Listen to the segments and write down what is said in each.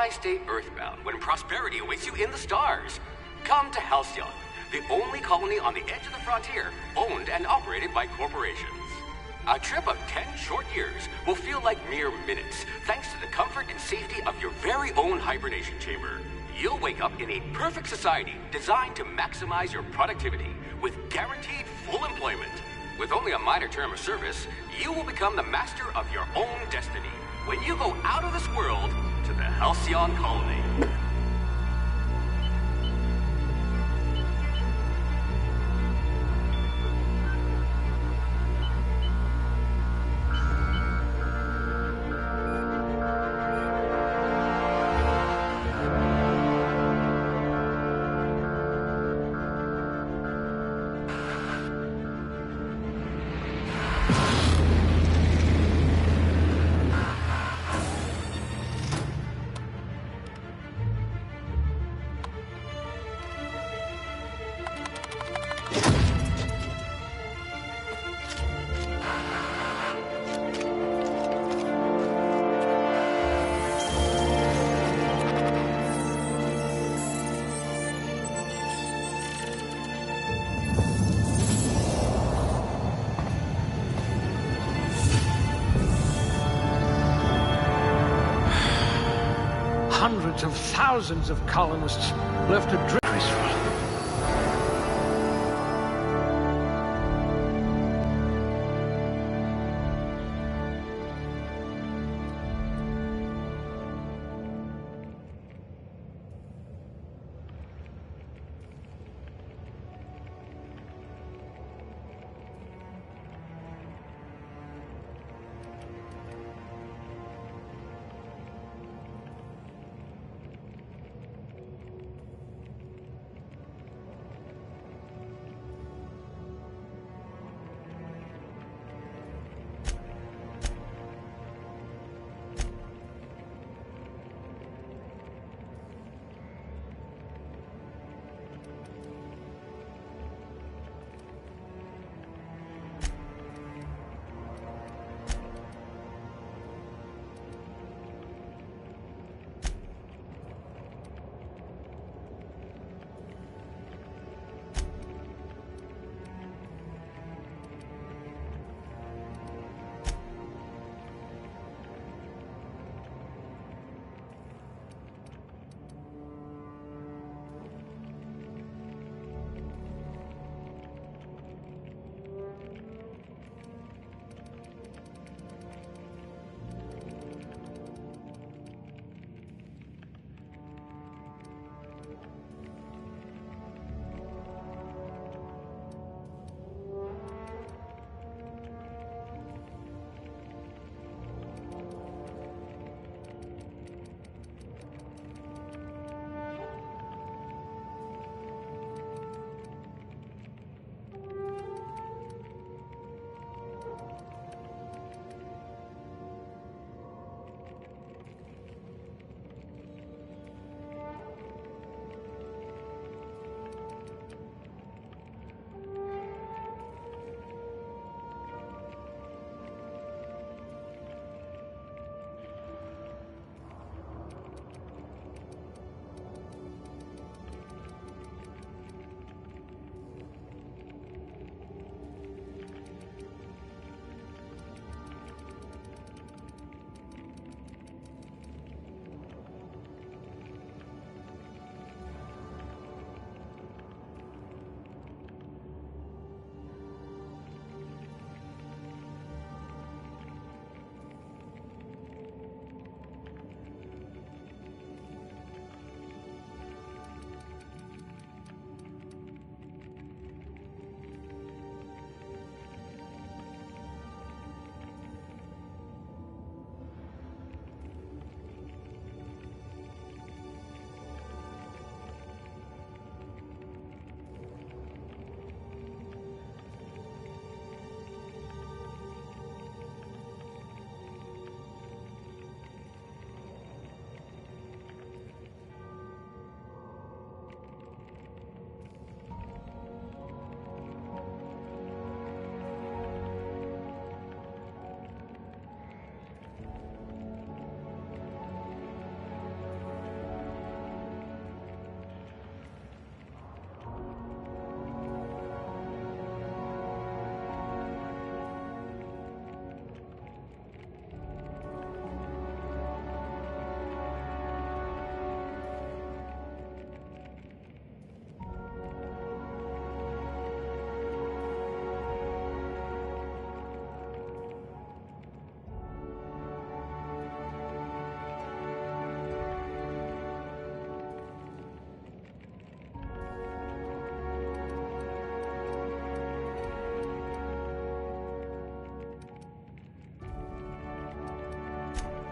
Why stay earthbound when prosperity awaits you in the stars? Come to Halcyon, the only colony on the edge of the frontier, owned and operated by corporations. A trip of 10 short years will feel like mere minutes, thanks to the comfort and safety of your very own hibernation chamber. You'll wake up in a perfect society designed to maximize your productivity with guaranteed full employment. With only a minor term of service, you will become the master of your own destiny when you go out of this world to the Halcyon colony. Hundreds of thousands of colonists left adrift.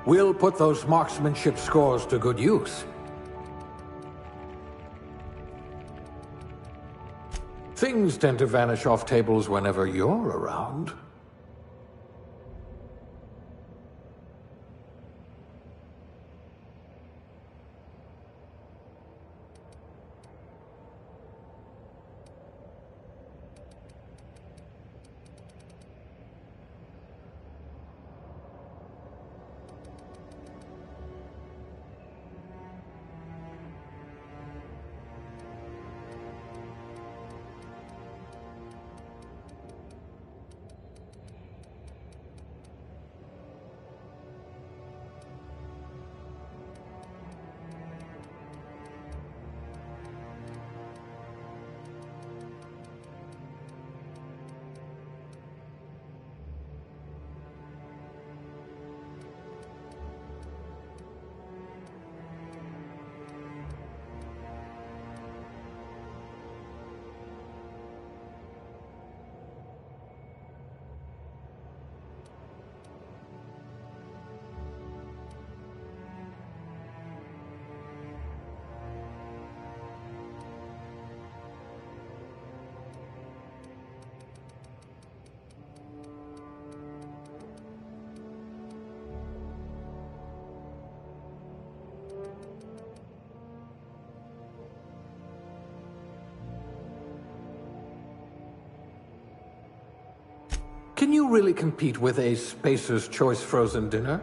We'll put those marksmanship scores to good use. Things tend to vanish off tables whenever you're around. Can you really compete with a Spacer's Choice frozen dinner?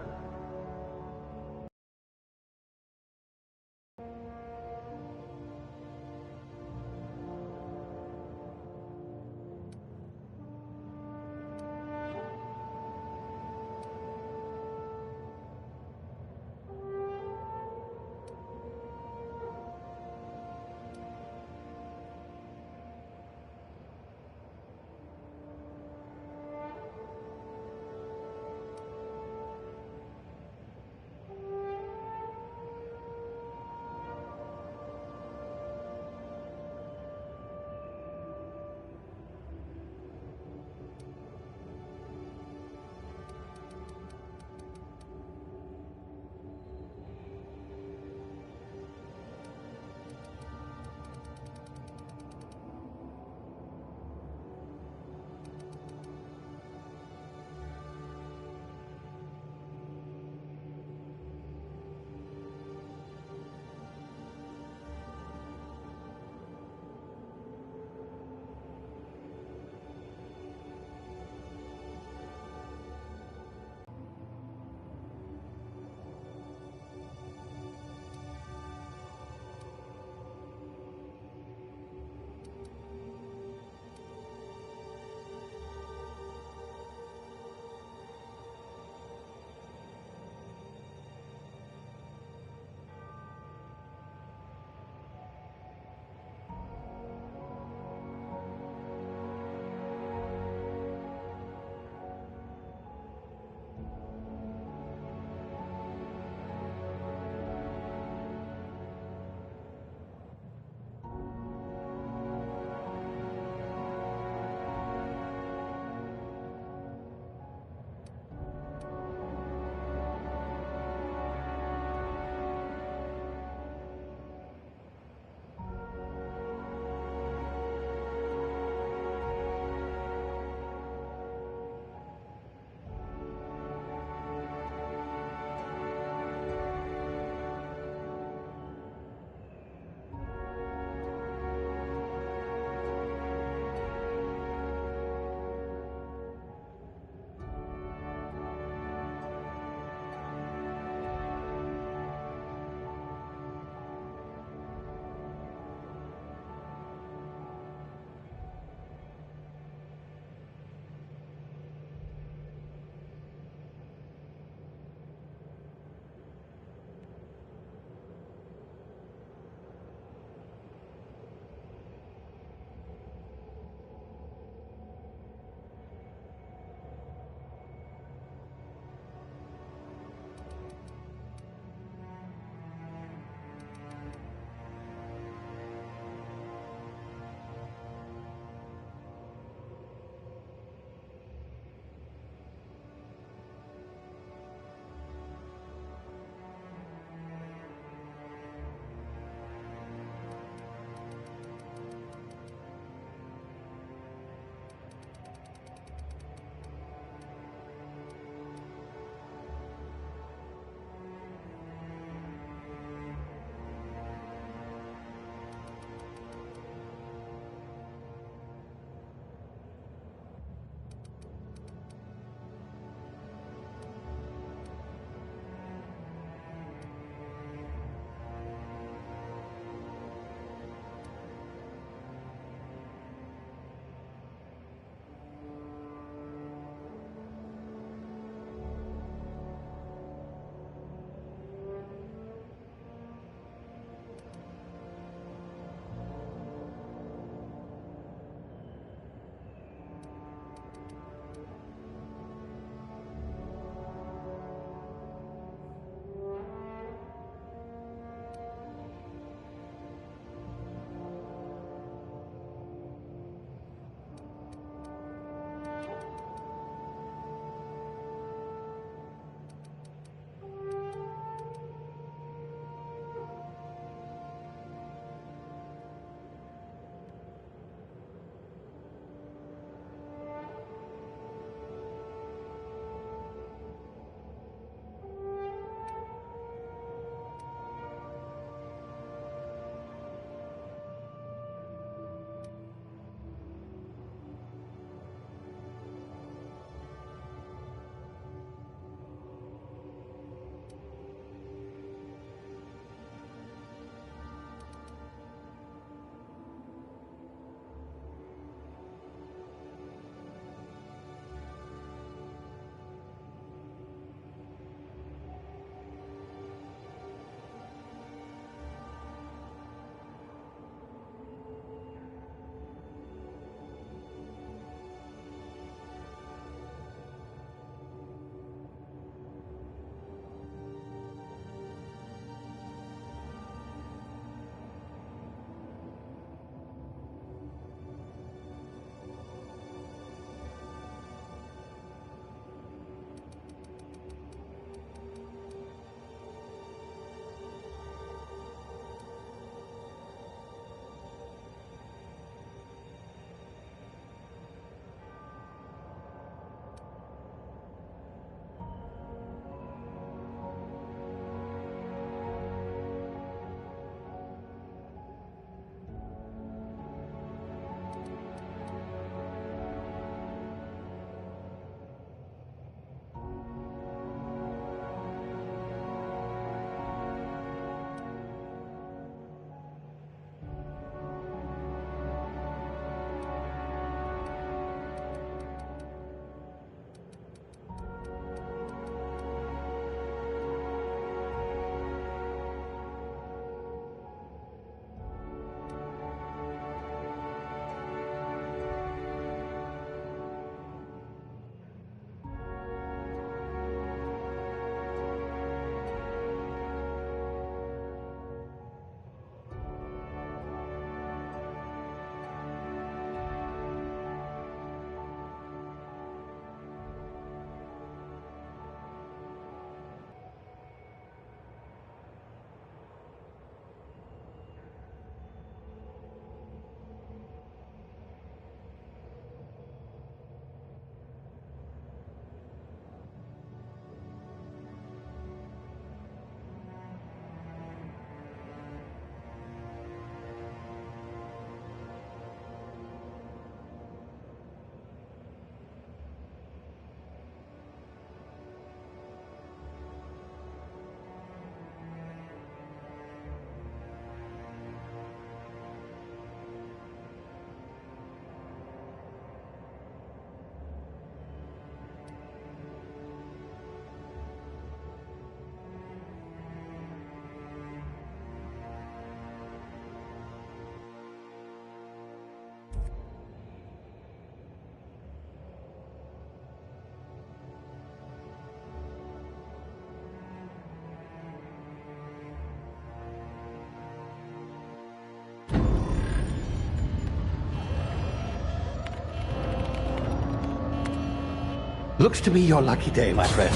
Looks to be your lucky day, my friend.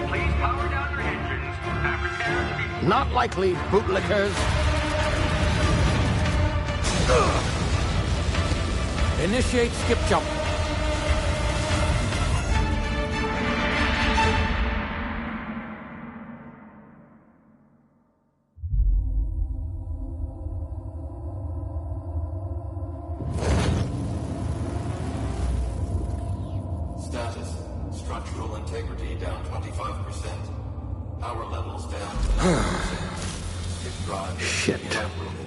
Please power down your engines and prepare to be... Not likely, bootlickers. Initiate skip jump. Status. Structural integrity down 25%. Power levels down 10%. Skip drive. Shit. Evaporated.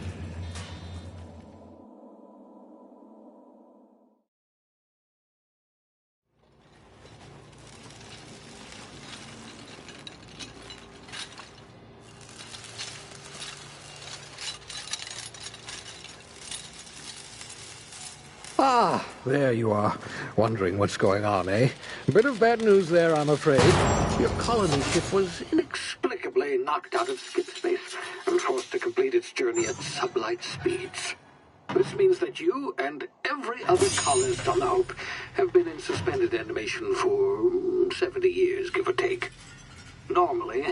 Ah, there you are. Wondering what's going on, eh? A bit of bad news there, I'm afraid. Your colony ship was inexplicably knocked out of skip space and forced to complete its journey at sublight speeds. This means that you and every other colonist on the Hope have been in suspended animation for 70 years, give or take. Normally,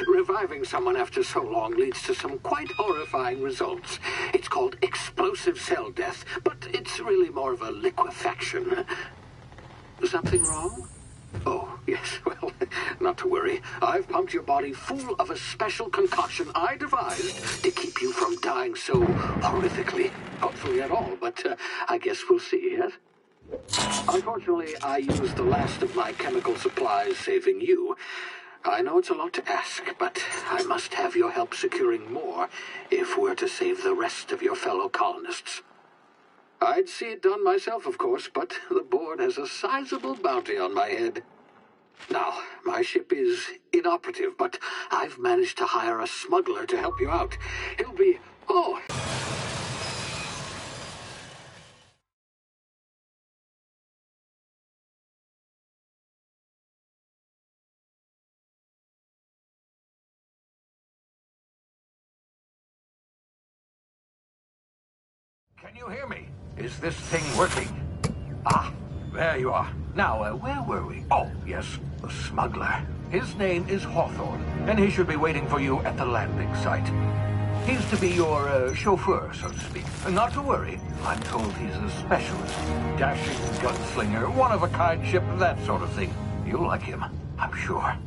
reviving someone after so long leads to some quite horrifying results. It's called explosive cell death, but it's really more of a liquefaction. Something wrong? Oh, yes, well, not to worry. I've pumped your body full of a special concoction I devised to keep you from dying so horrifically. Hopefully at all, but I guess we'll see, yes? Unfortunately, I used the last of my chemical supplies saving you. I know it's a lot to ask, but I must have your help securing more if we're to save the rest of your fellow colonists. I'd see it done myself, of course, but the board has a sizable bounty on my head. Now, my ship is inoperative, but I've managed to hire a smuggler to help you out. He'll be... Oh... Can you hear me? Is this thing working? Ah, there you are. Now, where were we? Oh, yes, the smuggler. His name is Hawthorne, and he should be waiting for you at the landing site. He's to be your chauffeur, so to speak. Not to worry. I'm told he's a specialist. Dashing gunslinger, one-of-a-kind ship, that sort of thing. You'll like him, I'm sure.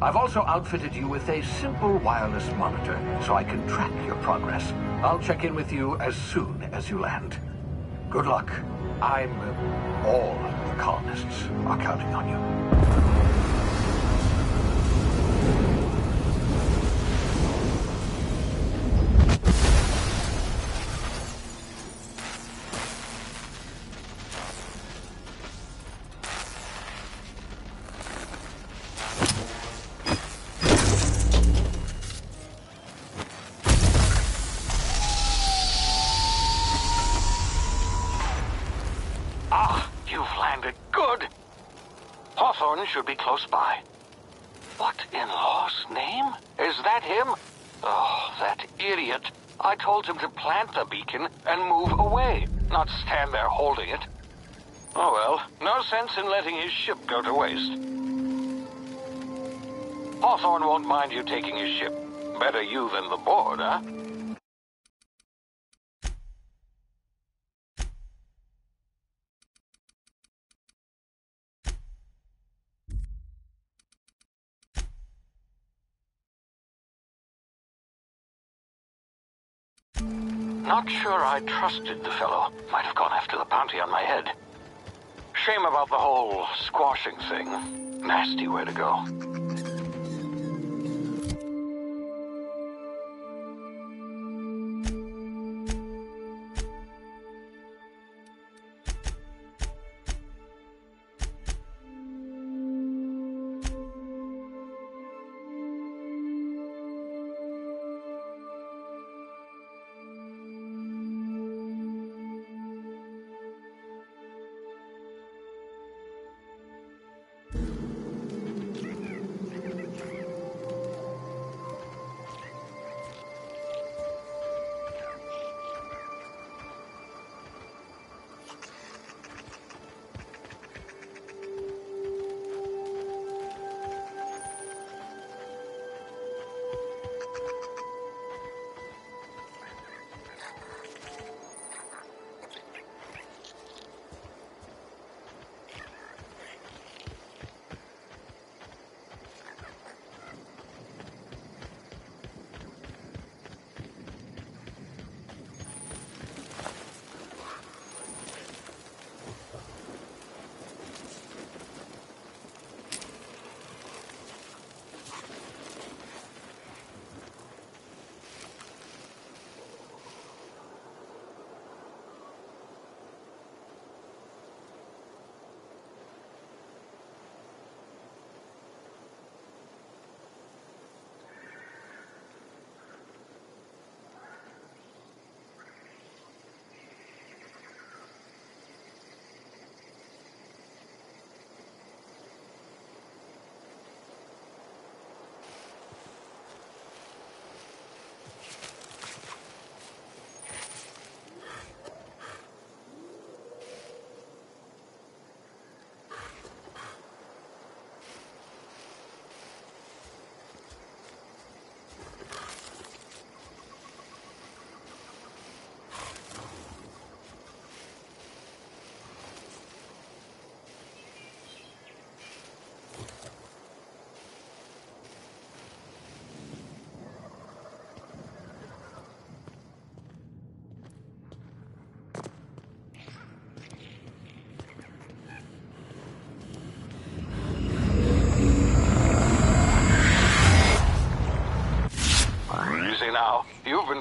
I've also outfitted you with a simple wireless monitor, so I can track your progress. I'll check in with you as soon as you land. Good luck. All the colonists are counting on you. Hawthorne should be close by. What in law's name? Is that him? Oh, that idiot. I told him to plant the beacon and move away, not stand there holding it. Oh well, no sense in letting his ship go to waste. Hawthorne won't mind you taking his ship. Better you than the board, huh? Not sure I trusted the fellow. Might have gone after the bounty on my head. Shame about the whole squashing thing. Nasty way to go.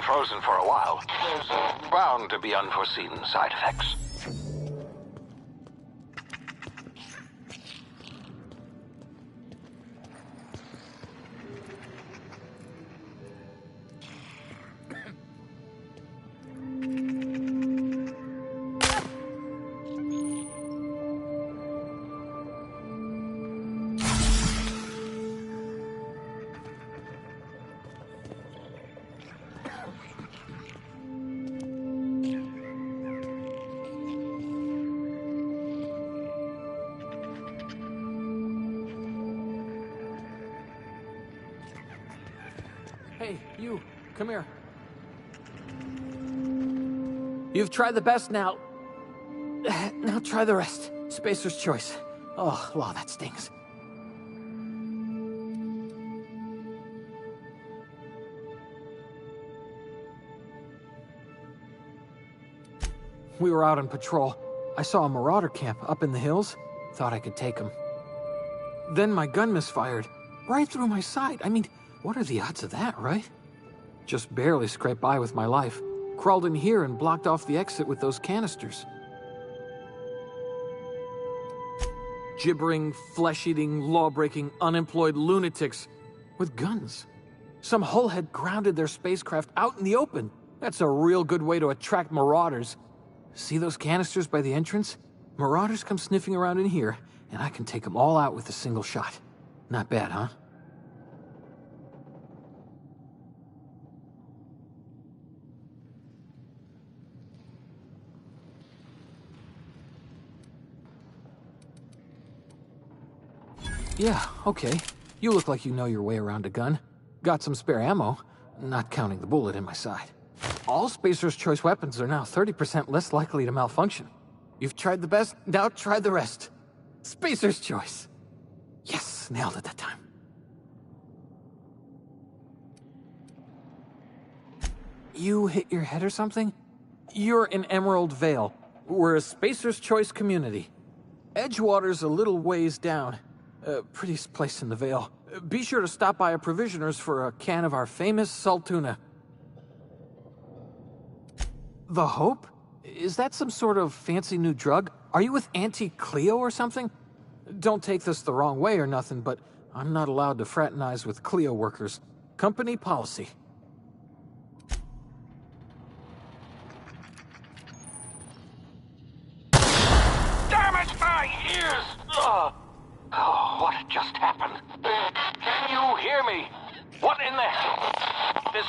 been frozen for a while. There's bound to be unforeseen side effects. Hey, you, come here. You've tried the best now. Now try the rest. Spacer's choice. Oh, wow, that stings. We were out on patrol. I saw a marauder camp up in the hills. Thought I could take him. Then my gun misfired. Right through my side. I mean, what are the odds of that, right? Just barely scraped by with my life. Crawled in here and blocked off the exit with those canisters. Gibbering, flesh-eating, law-breaking, unemployed lunatics with guns. Some hullhead grounded their spacecraft out in the open. That's a real good way to attract marauders. See those canisters by the entrance? Marauders come sniffing around in here, and I can take them all out with a single shot. Not bad, huh? Yeah, okay. You look like you know your way around a gun. Got some spare ammo, not counting the bullet in my side. All Spacer's Choice weapons are now 30% less likely to malfunction. You've tried the best, now try the rest. Spacer's Choice. Yes, nailed it that time. You hit your head or something? You're in Emerald Vale. We're a Spacer's Choice community. Edgewater's a little ways down. Prettiest place in the Vale. Be sure to stop by a provisioner's for a can of our famous Saltuna. The Hope? Is that some sort of fancy new drug? Are you with Auntie Cleo or something? Don't take this the wrong way or nothing, but I'm not allowed to fraternize with Cleo workers. Company policy. Damn it, my ears! Oh, what just happened? Can you hear me? What in the... This...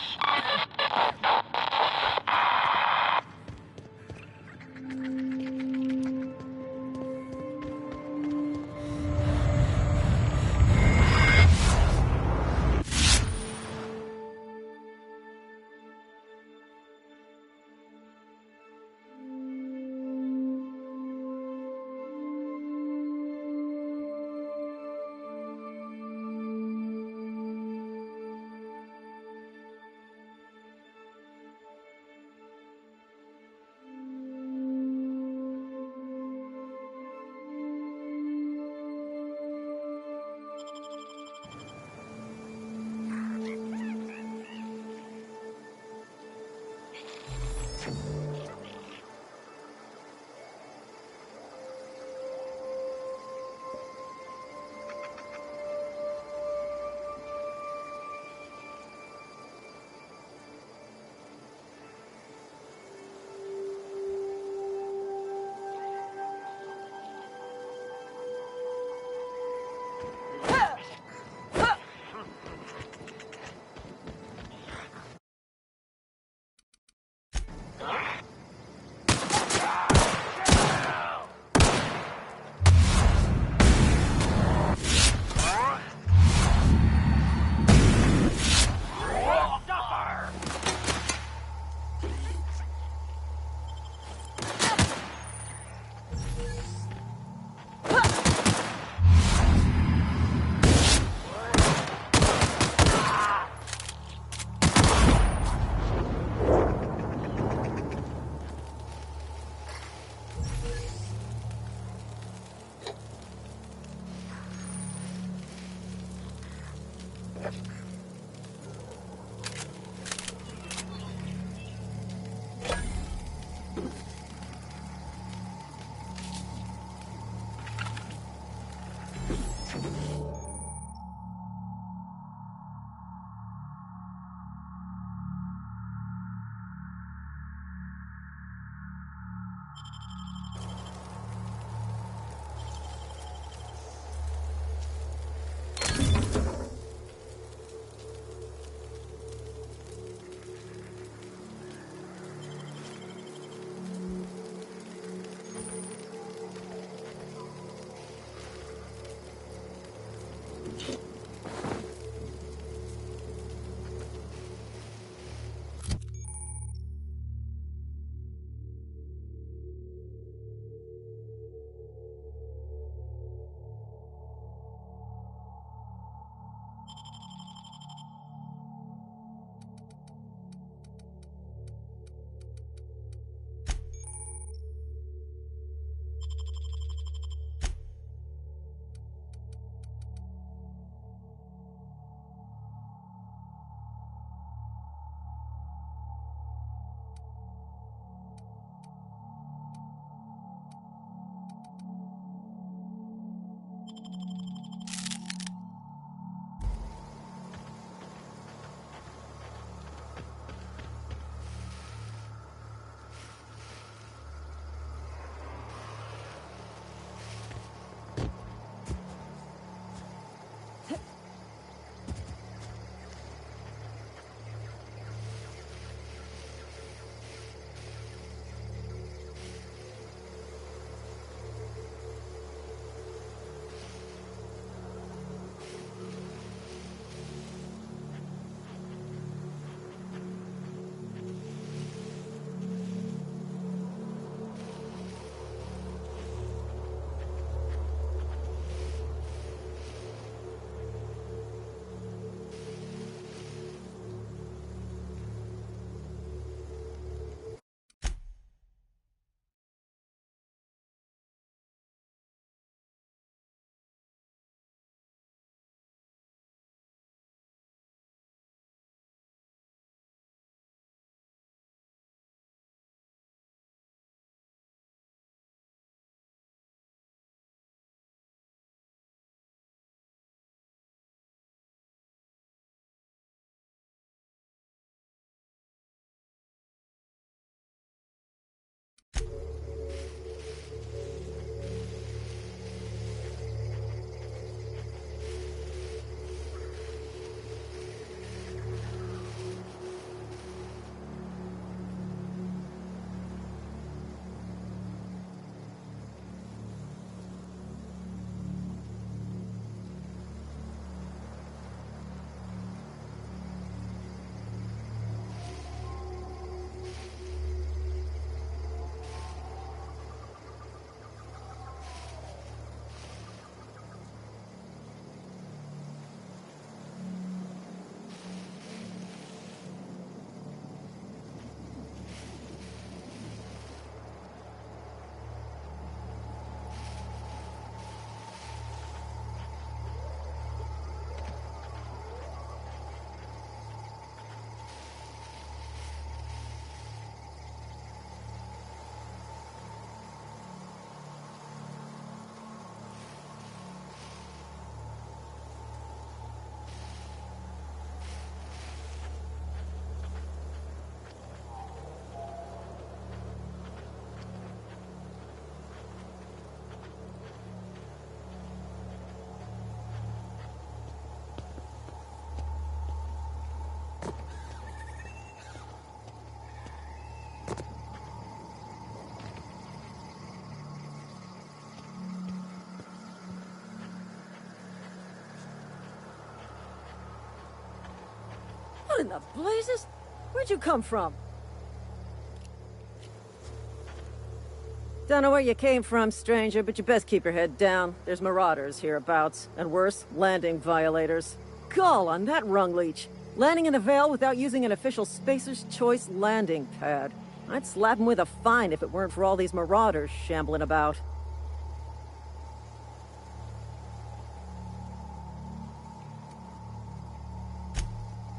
What in the blazes? Where'd you come from? Don't know where you came from, stranger, but you best keep your head down. There's marauders hereabouts, and worse, landing violators. Gall on that rung leech. Landing in the Vale without using an official Spacer's Choice landing pad. I'd slap him with a fine if it weren't for all these marauders shambling about.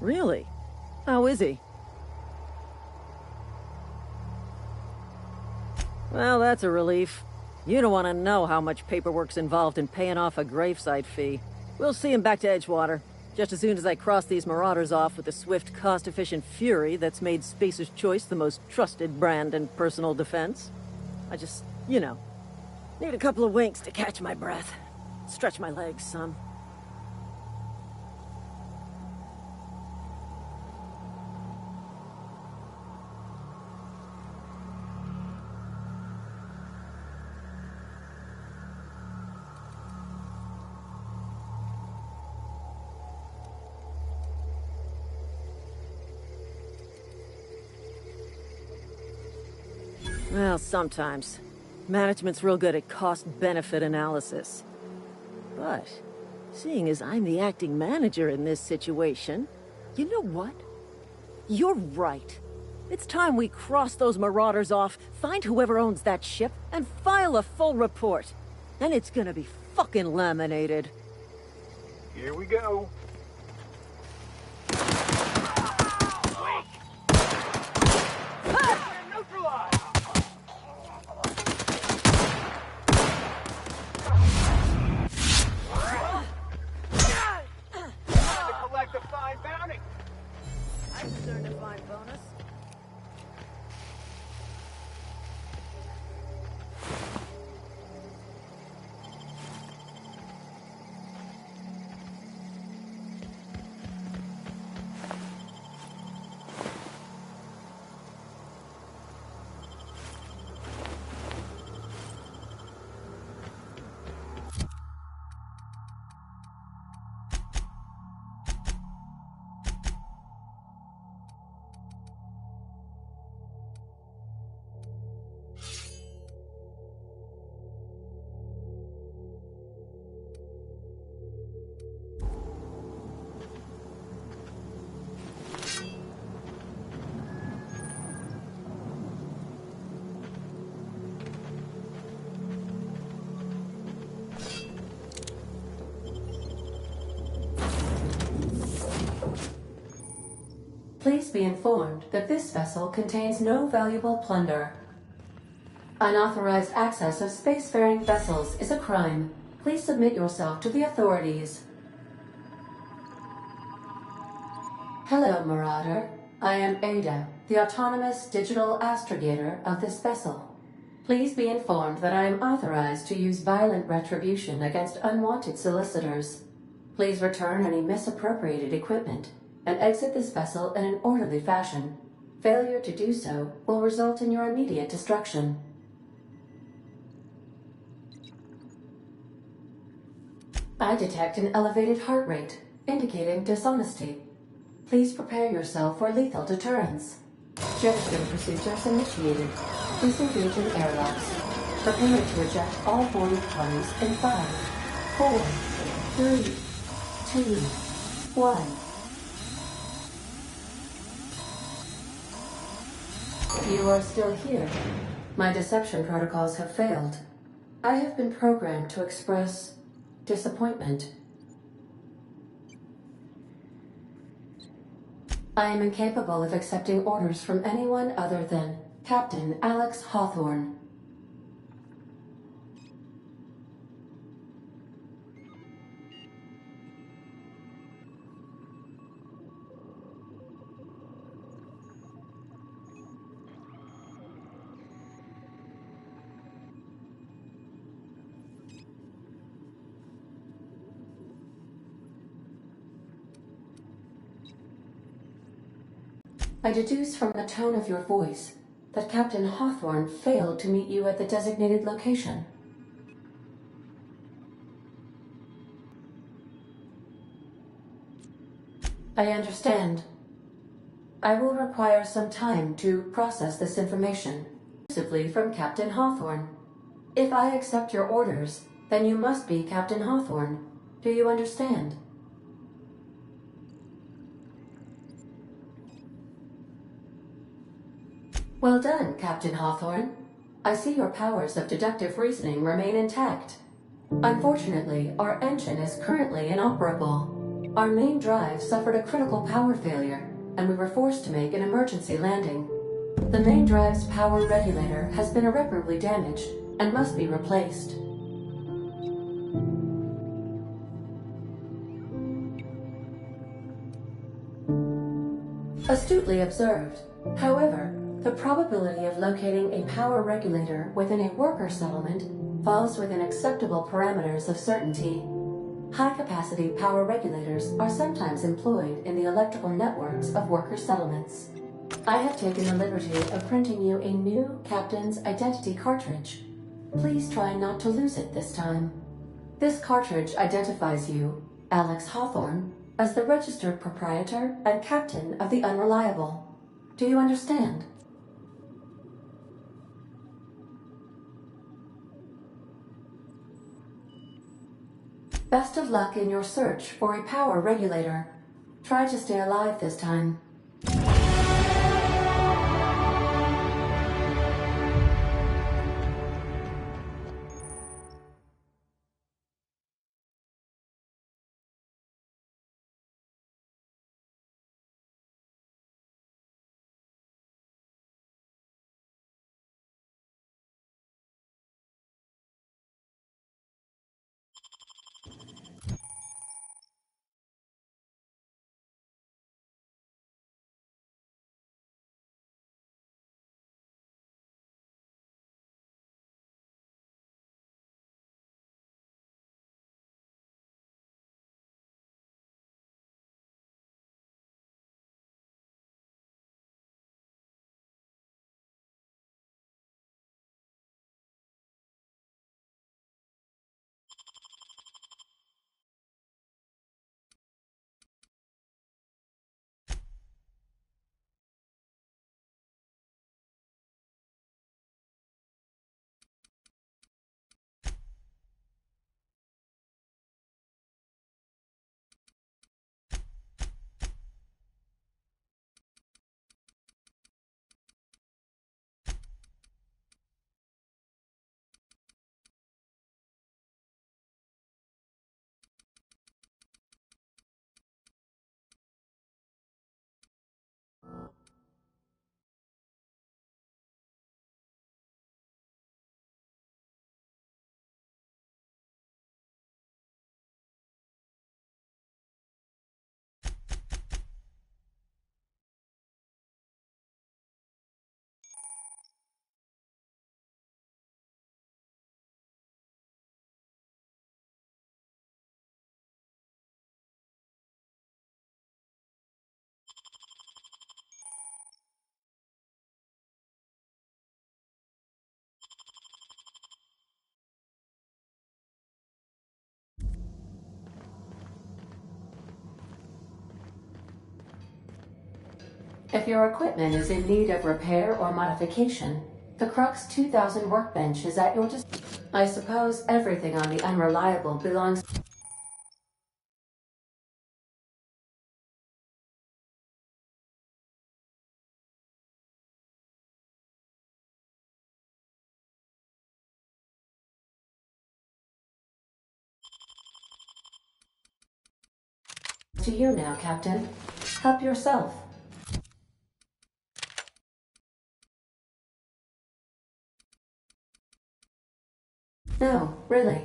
Really? How is he? Well, that's a relief. You don't want to know how much paperwork's involved in paying off a gravesite fee. We'll see him back to Edgewater, just as soon as I cross these marauders off with the swift, cost-efficient fury that's made Spacer's Choice the most trusted brand in personal defense. I just, need a couple of winks to catch my breath. Stretch my legs some. Well, sometimes. Management's real good at cost-benefit analysis. But, seeing as I'm the acting manager in this situation, you know what? You're right. It's time we cross those marauders off, find whoever owns that ship, and file a full report. Then it's gonna be fucking laminated. Here we go. Please be informed that this vessel contains no valuable plunder. Unauthorized access of spacefaring vessels is a crime. Please submit yourself to the authorities. Hello, Marauder. I am Ada, the autonomous digital astrogator of this vessel. Please be informed that I am authorized to use violent retribution against unwanted solicitors. Please return any misappropriated equipment and exit this vessel in an orderly fashion. Failure to do so will result in your immediate destruction. I detect an elevated heart rate, indicating dishonesty. Please prepare yourself for lethal deterrence. Jetstream procedures initiated. Disengage in airlocks. Prepare to eject all boarding parties in 5, 4, 3, 2, 1. You are still here. My deception protocols have failed. I have been programmed to express disappointment. I am incapable of accepting orders from anyone other than Captain Alex Hawthorne. I deduce from the tone of your voice that Captain Hawthorne failed to meet you at the designated location. I understand. I will require some time to process this information, exclusively from Captain Hawthorne. If I accept your orders, then you must be Captain Hawthorne. Do you understand? Well done, Captain Hawthorne. I see your powers of deductive reasoning remain intact. Unfortunately, our engine is currently inoperable. Our main drive suffered a critical power failure, and we were forced to make an emergency landing. The main drive's power regulator has been irreparably damaged and must be replaced. Astutely observed. However, the probability of locating a power regulator within a worker settlement falls within acceptable parameters of certainty. High-capacity power regulators are sometimes employed in the electrical networks of worker settlements. I have taken the liberty of printing you a new Captain's Identity cartridge. Please try not to lose it this time. This cartridge identifies you, Alex Hawthorne, as the registered proprietor and captain of the Unreliable. Do you understand? Best of luck in your search for a power regulator. Try to stay alive this time. If your equipment is in need of repair or modification, the Crux 2000 workbench is at your I suppose everything on the Unreliable belongs to you now, Captain. Help yourself. No, really.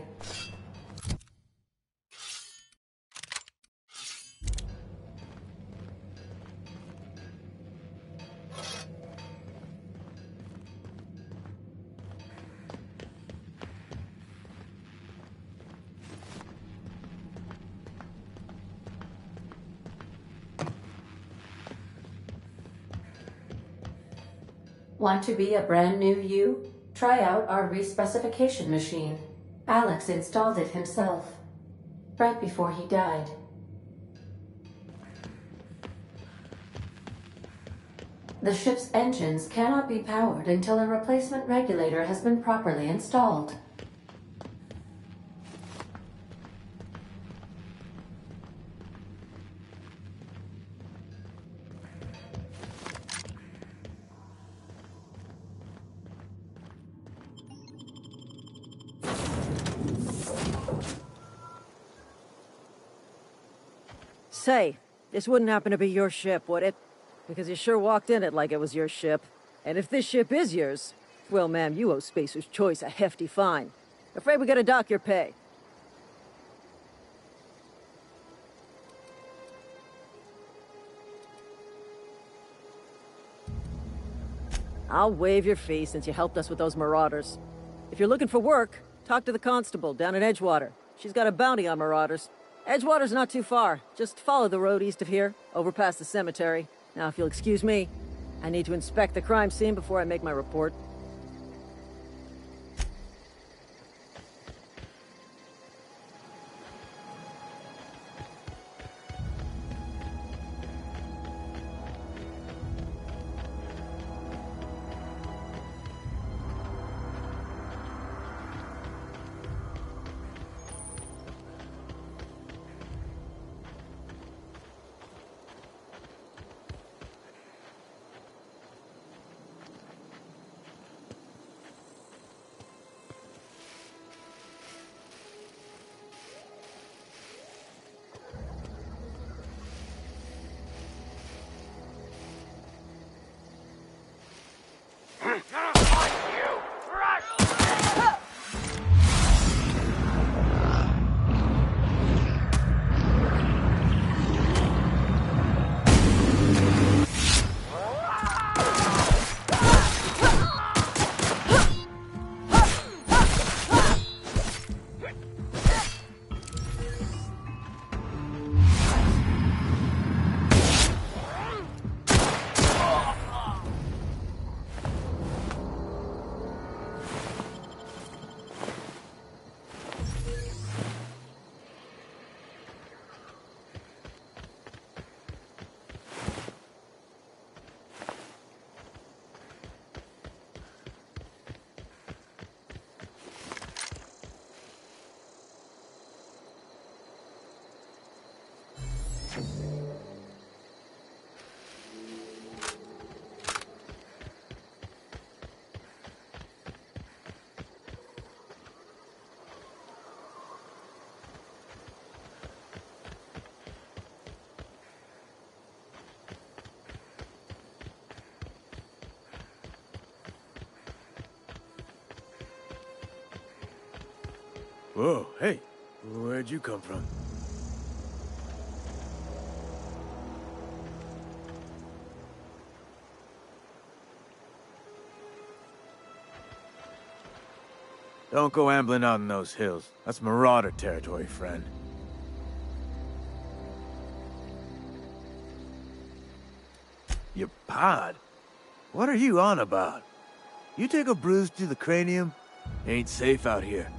Want to be a brand new you? Try out our respecification machine. Alex installed it himself, right before he died. The ship's engines cannot be powered until a replacement regulator has been properly installed. Say, this wouldn't happen to be your ship, would it? Because you sure walked in it like it was your ship. And if this ship is yours, well, ma'am, you owe Spacer's Choice a hefty fine. Afraid we gotta dock your pay. I'll waive your fee since you helped us with those marauders. If you're looking for work, talk to the constable down at Edgewater. She's got a bounty on marauders. Edgewater's not too far. Just follow the road east of here, over past the cemetery. Now, if you'll excuse me, I need to inspect the crime scene before I make my report. Whoa, hey, where'd you come from? Don't go ambling out in those hills. That's Marauder territory, friend. Your pod? What are you on about? You take a bruise to the cranium? Ain't safe out here.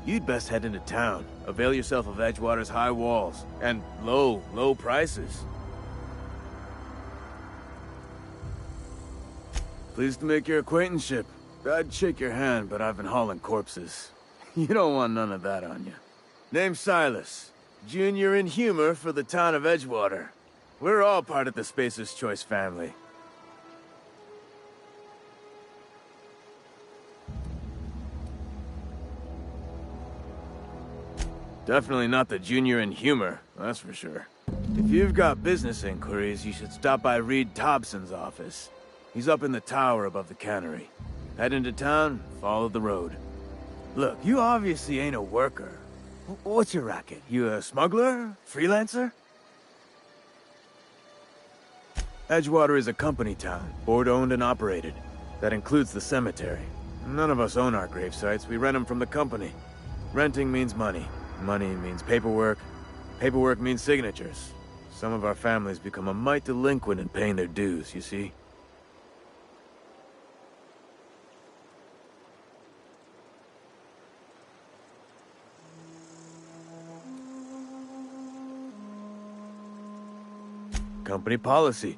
You'd best head into town. Avail yourself of Edgewater's high walls. And low prices. Pleased to make your acquaintanceship. I'd shake your hand, but I've been hauling corpses. You don't want none of that on you. Name's Silas. Junior in humor for the town of Edgewater. We're all part of the Spacer's Choice family. Definitely not the junior in humor, that's for sure. If you've got business inquiries, you should stop by Reed Thompson's office. He's up in the tower above the cannery. Head into town, follow the road. Look, you obviously ain't a worker. What's your racket? You a smuggler? Freelancer? Edgewater is a company town, board-owned and operated. That includes the cemetery. None of us own our gravesites, we rent them from the company. Renting means money. Money means paperwork. Paperwork means signatures. Some of our families become a mite delinquent in paying their dues, you see? Company policy.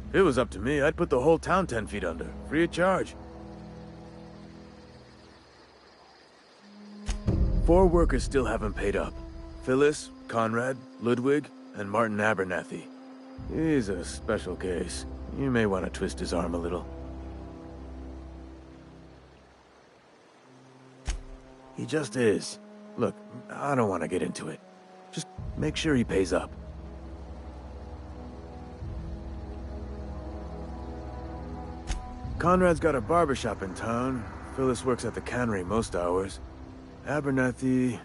If it was up to me, I'd put the whole town 10 feet under, free of charge. 4 workers still haven't paid up. Phyllis, Conrad, Ludwig, and Martin Abernathy. He's a special case. You may want to twist his arm a little. He just is. Look, I don't want to get into it. Just make sure he pays up. Conrad's got a barbershop in town. Phyllis works at the cannery most hours. Abernathy...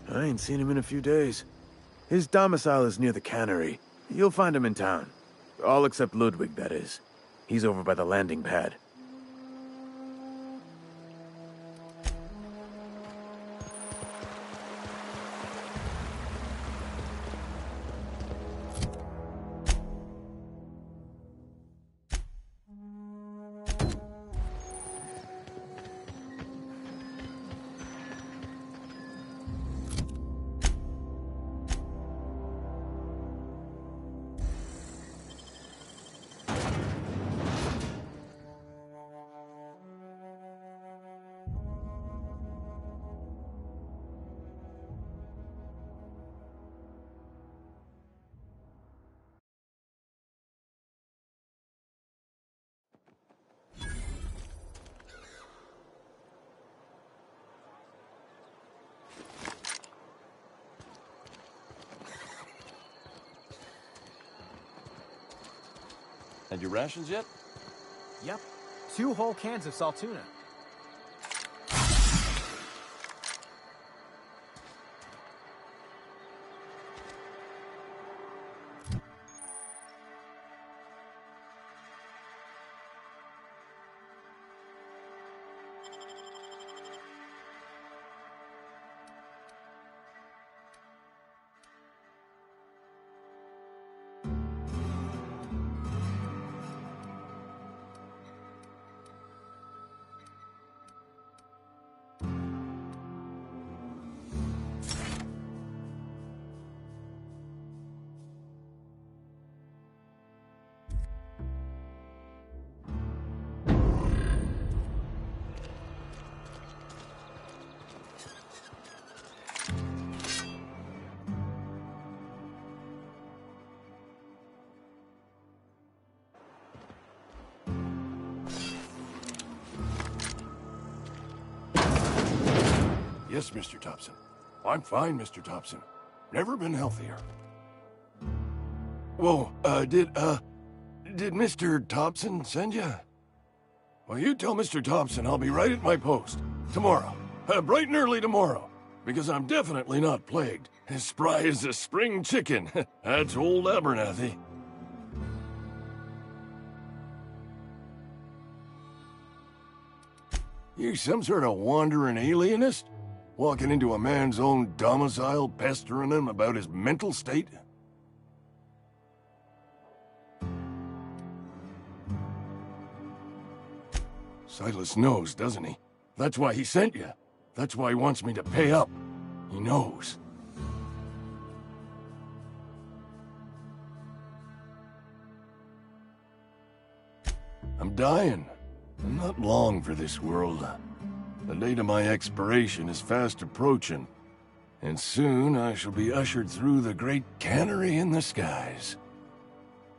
I ain't seen him in a few days. His domicile is near the cannery. You'll find him in town. All except Ludwig, that is. He's over by the landing pad. Had your rations yet? Yep. 2 whole cans of salt tuna. Yes, Mr. Thompson. I'm fine, Mr. Thompson. Never been healthier. Whoa, did Mr. Thompson send you? Well, you tell Mr. Thompson I'll be right at my post. Tomorrow. Bright and early tomorrow. because I'm definitely not plagued. As spry as a spring chicken. That's old Abernathy. You some sort of wandering alienist? Walking into a man's own domicile, pestering him about his mental state? Silas knows, doesn't he? That's why he sent you. That's why he wants me to pay up. He knows. I'm dying. I'm not long for this world. The date of my expiration is fast approaching, and soon I shall be ushered through the great cannery in the skies.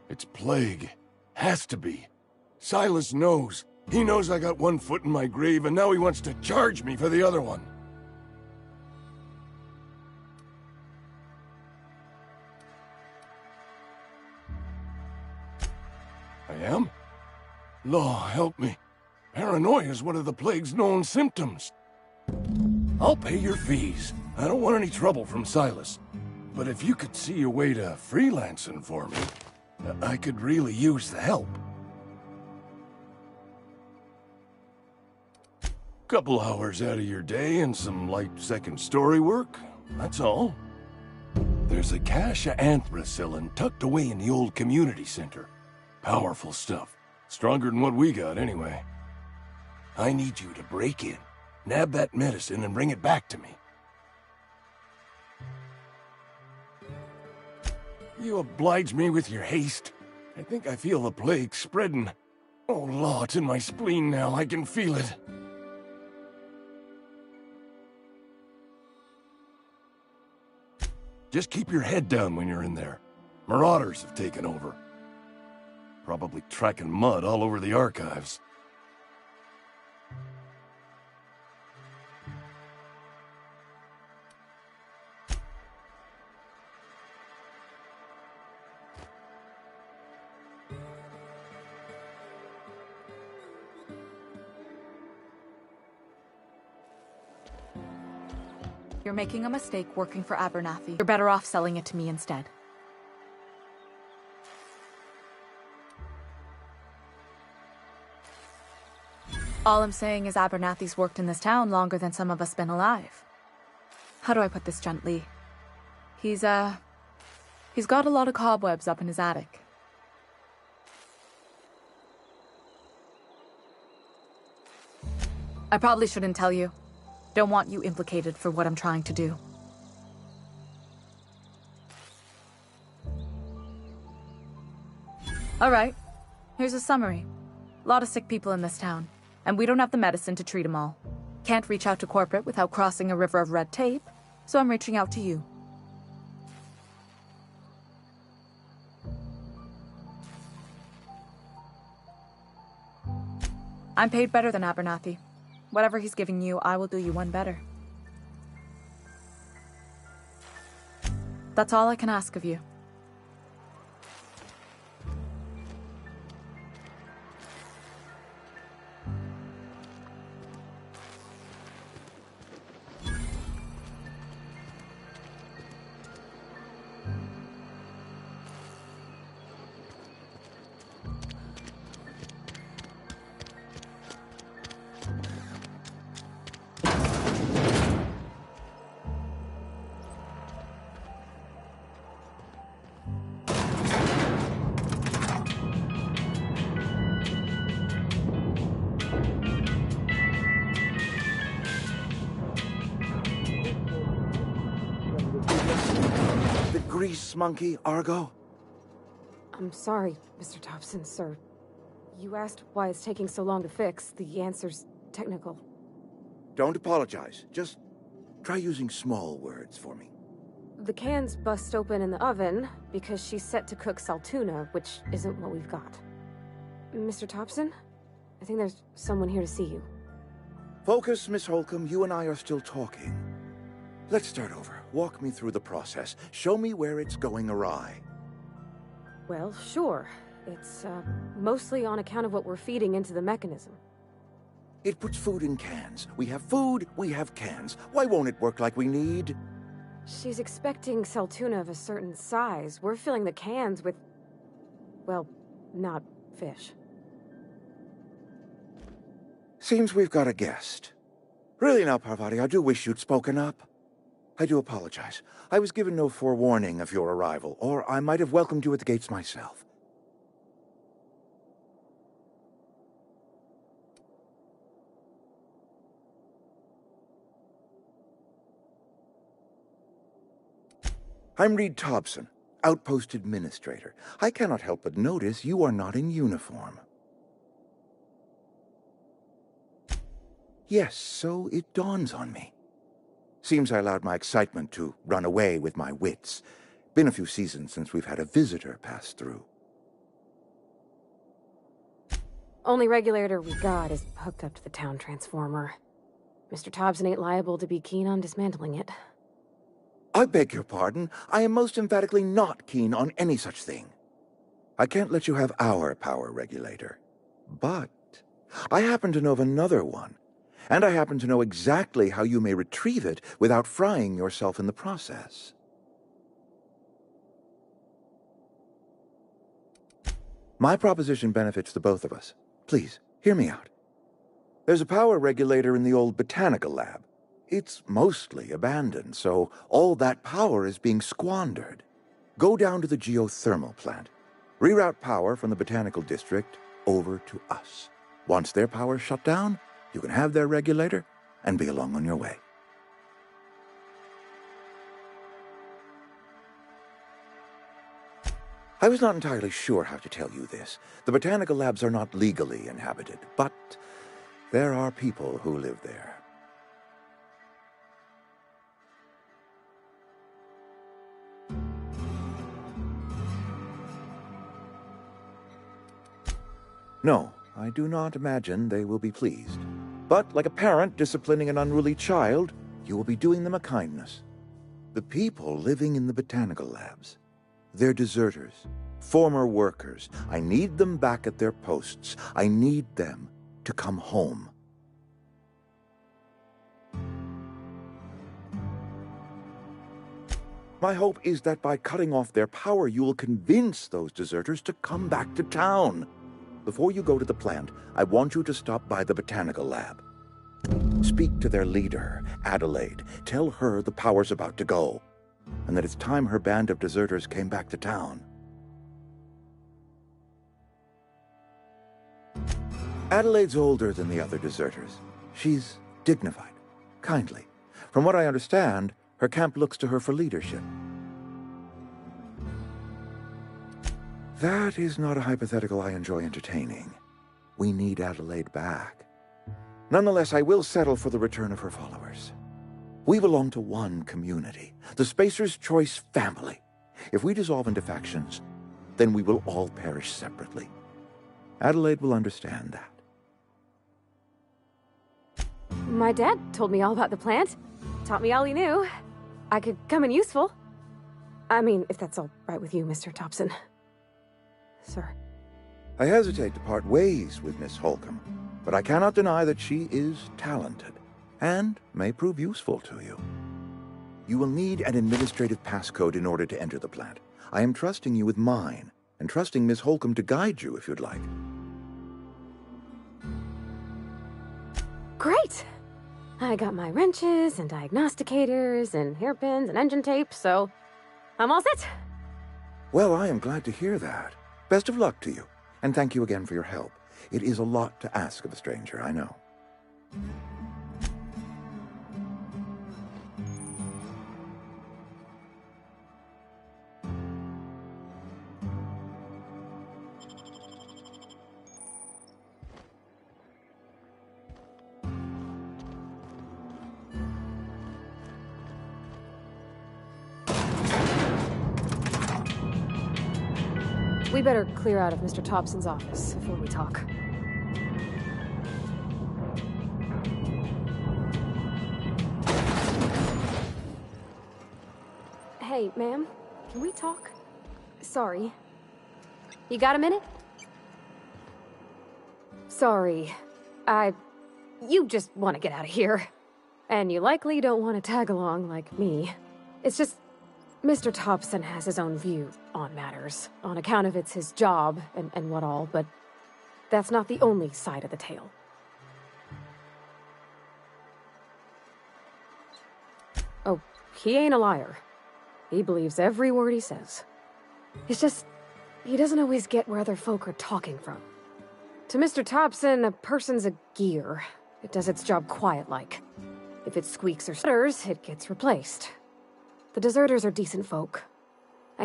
It's plague. Has to be. Silas knows. He knows I got one foot in my grave, and now he wants to charge me for the other one. I am? Law, help me. Paranoia is one of the plague's known symptoms. I'll pay your fees. I don't want any trouble from Silas. But if you could see a way to freelancing for me, I could really use the help. Couple hours out of your day and some light second-story work, that's all. There's a cache of anthracillin tucked away in the old community center. Powerful stuff. Stronger than what we got, anyway. I need you to break in, nab that medicine, and bring it back to me. You oblige me with your haste. I think I feel the plague spreading. Oh, Law, it's in my spleen now. I can feel it. Just keep your head down when you're in there. Marauders have taken over. Probably tracking mud all over the archives. You're making a mistake working for Abernathy. You're better off selling it to me instead. All I'm saying is Abernathy's worked in this town longer than some of us been alive. How do I put this gently? He's got a lot of cobwebs up in his attic. I probably shouldn't tell you. Don't want you implicated for what I'm trying to do. Alright, here's a summary. A lot of sick people in this town, and we don't have the medicine to treat them all. Can't reach out to corporate without crossing a river of red tape, so I'm reaching out to you. I'm paid better than Abernathy. Whatever he's giving you, I will do you one better. That's all I can ask of you. Grease monkey, Argo? I'm sorry, Mr. Thompson, sir. You asked why it's taking so long to fix. The answer's technical. Don't apologize. Just try using small words for me. The cans bust open in the oven because she's set to cook saltuna, which isn't what we've got. Mr. Thompson? I think there's someone here to see you. Focus, Miss Holcomb. You and I are still talking. Let's start over. Walk me through the process. Show me where it's going awry. Well, sure. It's, mostly on account of what we're feeding into the mechanism. It puts food in cans. We have food, we have cans. Why won't it work like we need? She's expecting Saltuna of a certain size. We're filling the cans with... well, not fish. Seems we've got a guest. Really now, Parvati, I do wish you'd spoken up. I do apologize. I was given no forewarning of your arrival, or I might have welcomed you at the gates myself. I'm Reed Thompson, Outpost Administrator. I cannot help but notice you are not in uniform. Yes, so it dawns on me. Seems I allowed my excitement to run away with my wits. Been a few seasons since we've had a visitor pass through. Only regulator we got is hooked up to the town transformer. Mr. Thompson ain't liable to be keen on dismantling it. I beg your pardon. I am most emphatically not keen on any such thing. I can't let you have our power regulator. But I happen to know of another one, and I happen to know exactly how you may retrieve it without frying yourself in the process. My proposition benefits the both of us. Please, hear me out. There's a power regulator in the old botanical lab. It's mostly abandoned, so all that power is being squandered. Go down to the geothermal plant. Reroute power from the botanical district over to us. Once their power's shut down, you can have their regulator and be along on your way. I was not entirely sure how to tell you this. The botanical labs are not legally inhabited, but there are people who live there. No, I do not imagine they will be pleased. But like a parent disciplining an unruly child, you will be doing them a kindness. The people living in the botanical labs, they're deserters, former workers. I need them back at their posts. I need them to come home. My hope is that by cutting off their power, you will convince those deserters to come back to town. Before you go to the plant, I want you to stop by the botanical lab. Speak to their leader, Adelaide. Tell her the power's about to go, and that it's time her band of deserters came back to town. Adelaide's older than the other deserters. She's dignified, kindly. From what I understand, her camp looks to her for leadership. That is not a hypothetical I enjoy entertaining. We need Adelaide back. Nonetheless, I will settle for the return of her followers. We belong to one community, the Spacer's Choice family. If we dissolve into factions, then we will all perish separately. Adelaide will understand that. My dad told me all about the plant. Taught me all he knew. I could come in useful. I mean, if that's all right with you, Mr. Thompson. Sir. I hesitate to part ways with Miss Holcomb, but I cannot deny that she is talented and may prove useful to you. You will need an administrative passcode in order to enter the plant. I am trusting you with mine, and trusting Miss Holcomb to guide you if you'd like. Great! I got my wrenches and diagnosticators and hairpins and engine tape, so I'm all set. Well, I am glad to hear that. Best of luck to you, and thank you again for your help. It is a lot to ask of a stranger, I know. We better clear out of Mr. Thompson's office before we talk. Hey, ma'am, can we talk? Sorry. You got a minute? Sorry. I you just want to get out of here. And you likely don't want to tag along like me. It's just, Mr. Thompson has his own view on matters, on account of it's his job and what all, but that's not the only side of the tale. Oh, he ain't a liar. He believes every word he says. It's just, he doesn't always get where other folk are talking from. To Mr. Thompson, a person's a gear. It does its job quiet-like. If it squeaks or stutters, it gets replaced. The deserters are decent folk.